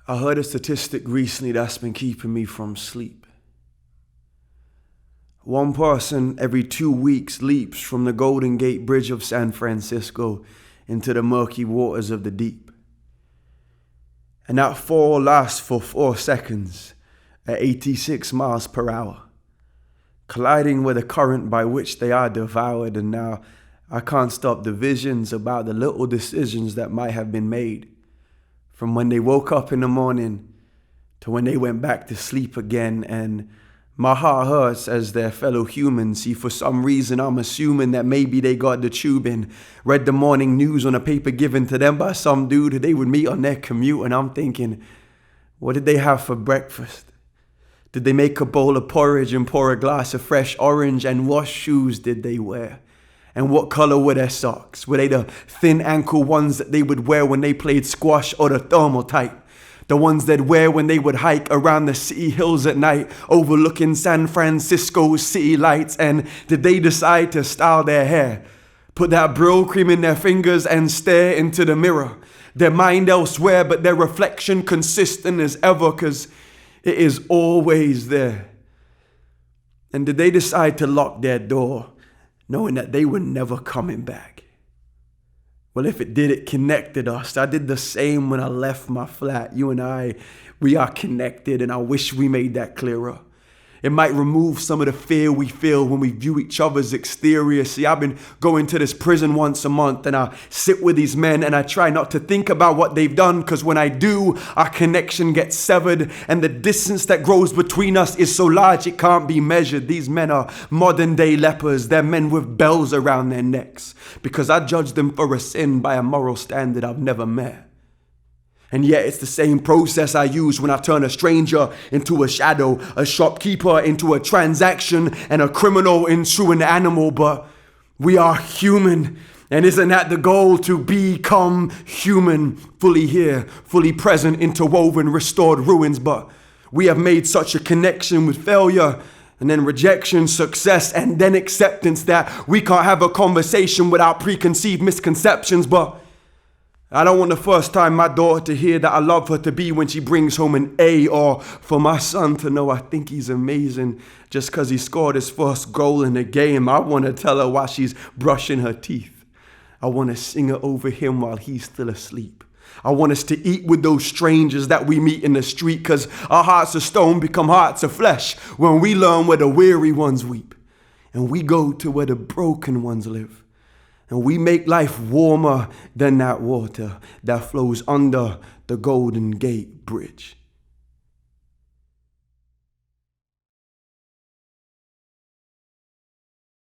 I heard a statistic recently that's been keeping me from sleep. One person every 2 weeks leaps from the Golden Gate Bridge of San Francisco into the murky waters of the deep. And that fall lasts for 4 seconds at 86 miles per hour, colliding with the current by which they are devoured. And now I can't stop the visions about the little decisions that might have been made from when they woke up in the morning to when they went back to sleep again. And my heart hurts as their fellow humans. See, for some reason, I'm assuming that maybe they got the tube and read the morning news on a paper given to them by some dude who they would meet on their commute. And I'm thinking, what did they have for breakfast? Did they make a bowl of porridge and pour a glass of fresh orange? And what shoes did they wear? And what color were their socks? Were they the thin ankle ones that they would wear when they played squash, or the thermal type? The ones they'd wear when they would hike around the city hills at night, overlooking San Francisco's city lights? And did they decide to style their hair, put that Brill cream in their fingers and stare into the mirror? Their mind elsewhere, but their reflection consistent as ever, because it is always there. And did they decide to lock their door, knowing that they were never coming back? Well, if it did, it connected us. I did the same when I left my flat. You and I, we are connected, and I wish we made that clearer. It might remove some of the fear we feel when we view each other's exterior. See, I've been going to this prison once a month, and I sit with these men and I try not to think about what they've done, because when I do, our connection gets severed, and the distance that grows between us is so large it can't be measured. These men are modern day lepers. They're men with bells around their necks, because I judge them for a sin by a moral standard I've never met. And yet it's the same process I use when I turn a stranger into a shadow, a shopkeeper into a transaction, and a criminal into an animal. But we are human. And isn't that the goal, to become human, fully here, fully present, interwoven, restored ruins? But we have made such a connection with failure, and then rejection, success, and then acceptance, that we can't have a conversation without preconceived misconceptions. But I don't want the first time my daughter to hear that I love her to be when she brings home an A, or for my son to know I think he's amazing just because he scored his first goal in the game. I want to tell her while she's brushing her teeth. I want to sing it over him while he's still asleep. I want us to eat with those strangers that we meet in the street, because our hearts of stone become hearts of flesh when we learn where the weary ones weep, and we go to where the broken ones live. And we make life warmer than that water that flows under the Golden Gate Bridge.